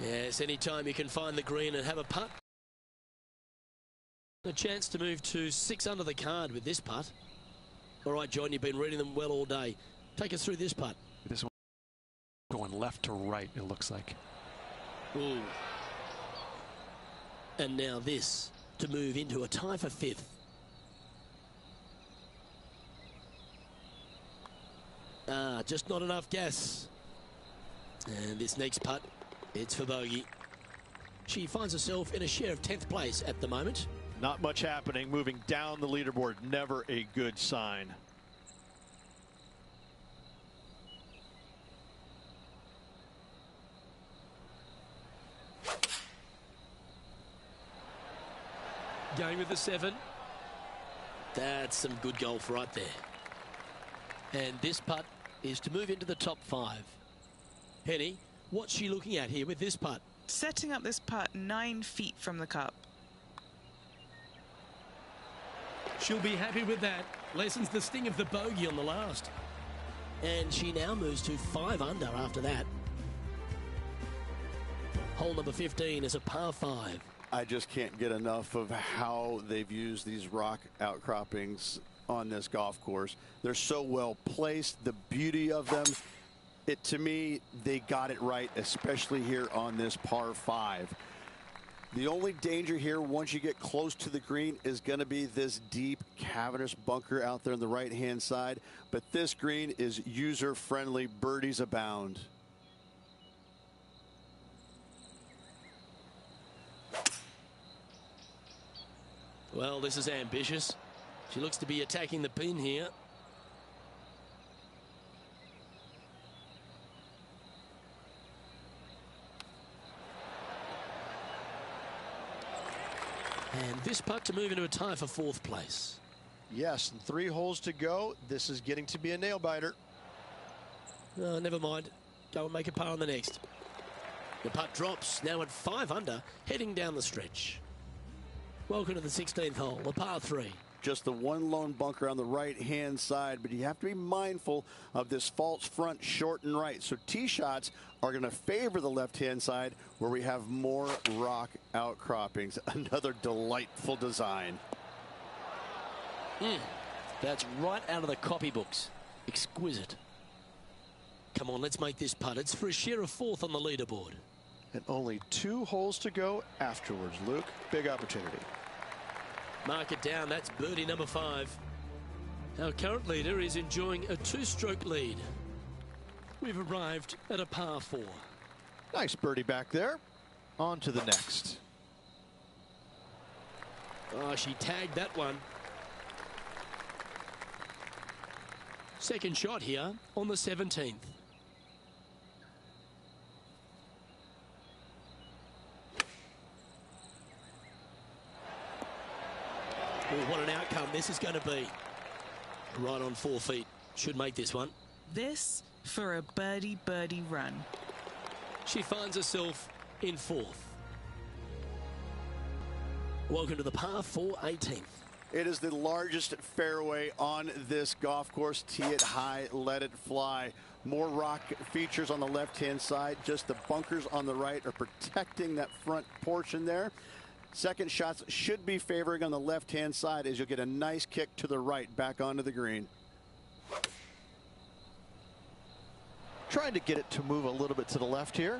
Yes, anytime you can find the green and have a putt. A chance to move to 6 under the card with this putt. All right, John, you've been reading them well all day. Take us through this putt. This one going left to right, it looks like. Ooh. And now this to move into a tie for 5th. Just not enough gas. And this next putt, it's for bogey. She finds herself in a share of 10th place at the moment. Not much happening, moving down the leaderboard, never a good sign. Going with the 7. That's some good golf right there. And this putt is to move into the top 5. Henny, what's she looking at here with this putt? Setting up this putt 9 feet from the cup. She'll be happy with that. Lessens the sting of the bogey on the last. And she now moves to 5 under after that. Hole number 15 is a par 5. I just can't get enough of how they've used these rock outcroppings on this golf course. They're so well placed. The beauty of them, to me, they got it right, especially here on this par 5. The only danger here once you get close to the green is going to be this deep cavernous bunker out there on the right hand side, but this green is user friendly. Birdies abound. Well, this is ambitious. She looks to be attacking the pin here. And this putt to move into a tie for 4th place. Yes, and 3 holes to go. This is getting to be a nail biter. Never mind. Go and make a par on the next. The putt drops, now at 5 under, heading down the stretch. Welcome to the 16th hole, the par 3. Just the one lone bunker on the right hand side, but you have to be mindful of this false front short and right. So tee shots are going to favor the left hand side where we have more rock outcroppings. Another delightful design. That's right out of the copybooks. Exquisite. Come on, let's make this putt. It's for a share of 4th on the leaderboard. And only 2 holes to go afterwards, Luke. Big opportunity. Mark it down. That's birdie number 5. Our current leader is enjoying a 2-stroke lead. We've arrived at a par 4. Nice birdie back there. On to the next. Oh, she tagged that one. Second shot here on the 17th. Oh, what an outcome this is going to be. Right on 4 feet. Should make this one. This for a birdie run. She finds herself in 4th. Welcome to the par 4 18th. It is the largest fairway on this golf course. Tee it high, let it fly. More rock features on the left-hand side. Just the bunkers on the right are protecting that front portion there. Second shots should be favoring on the left-hand side as you'll get a nice kick to the right back onto the green. Trying to get it to move a little bit to the left here.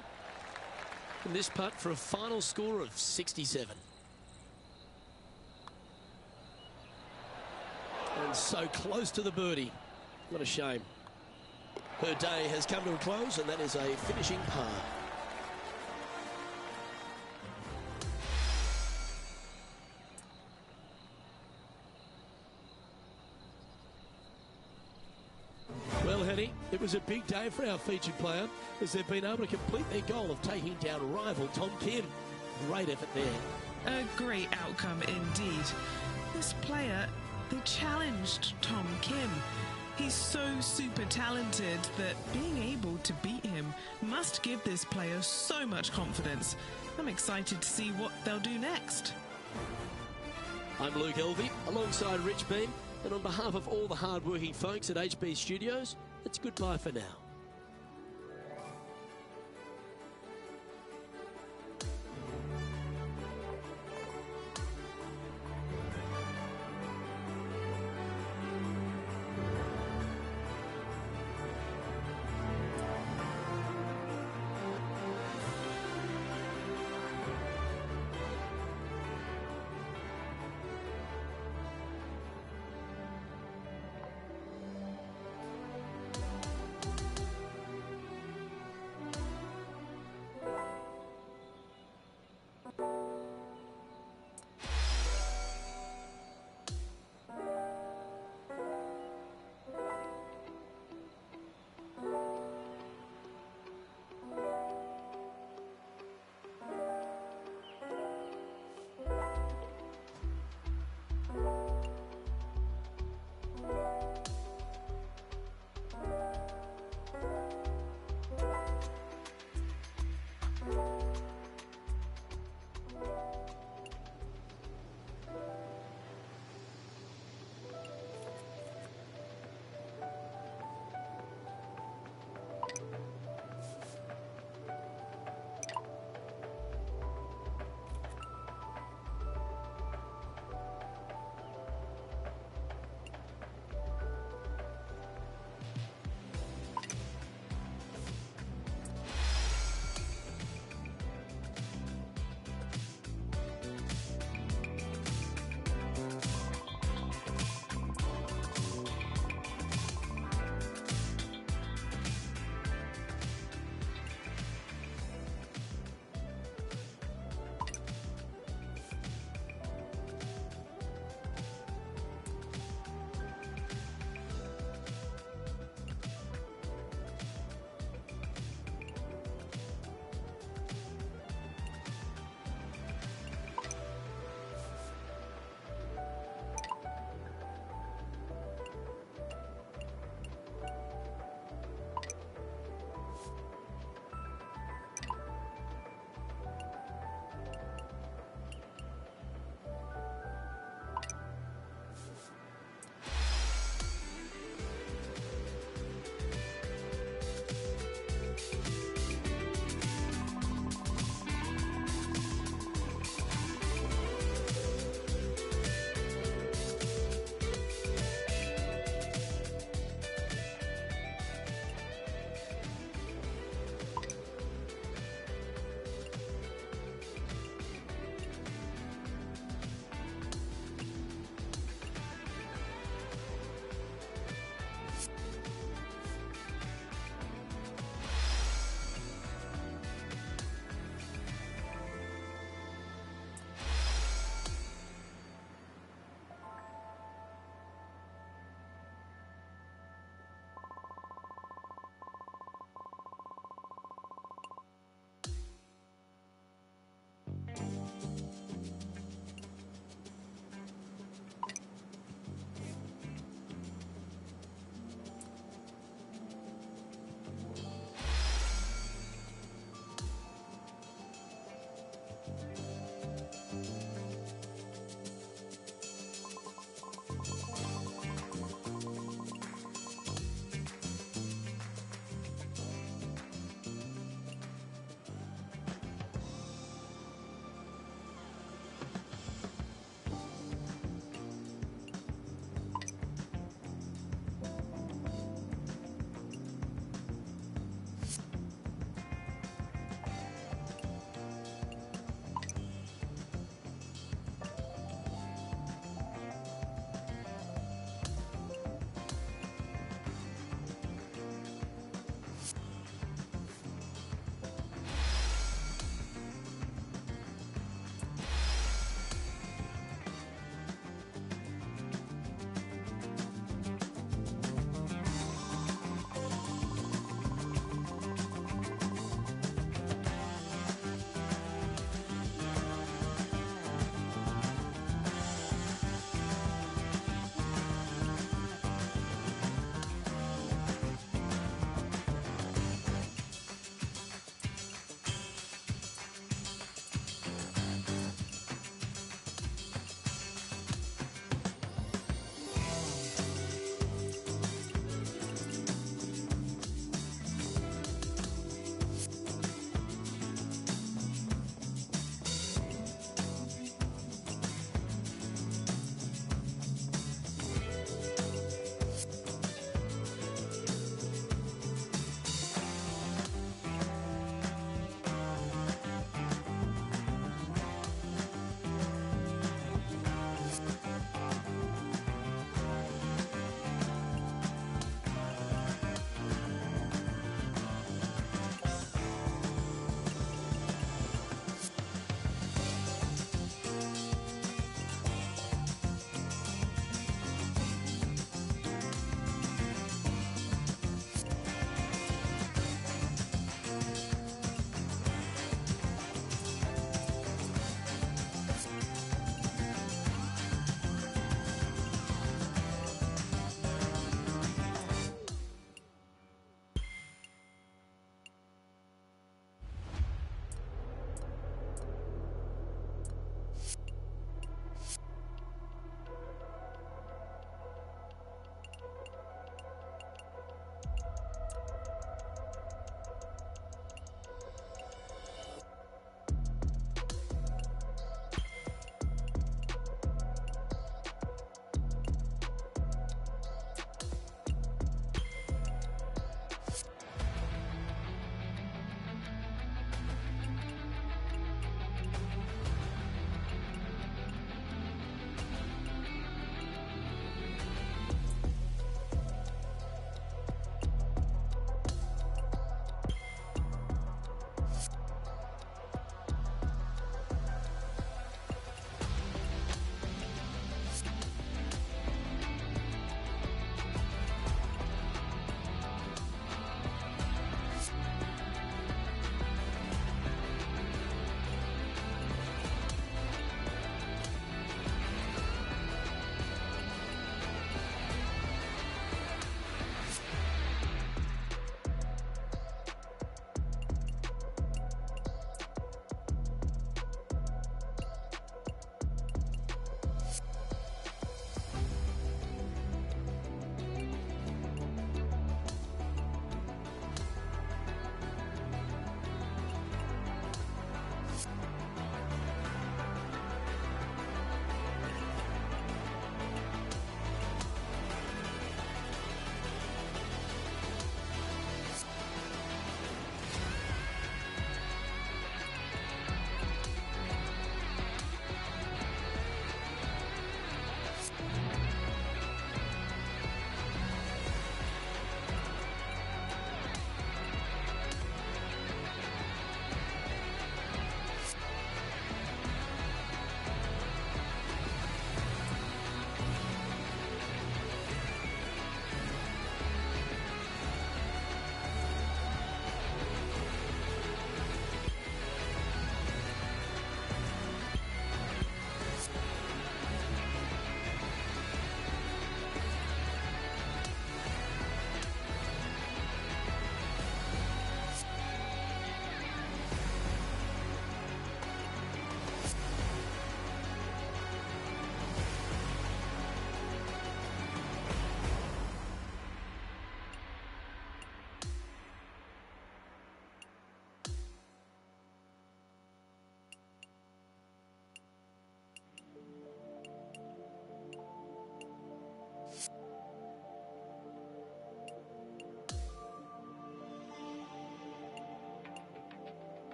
And this putt for a final score of 67. And so close to the birdie. What a shame. Her day has come to a close, and that is a finishing par. Well, Henny, it was a big day for our featured player as they've been able to complete their goal of taking down rival Tom Kim. Great effort there. A great outcome indeed. This player, they challenged Tom Kim. He's so super talented that being able to beat him must give this player so much confidence. I'm excited to see what they'll do next. I'm Luke Elvey alongside Rich Beam, and on behalf of all the hard-working folks at HB Studios, it's goodbye for now.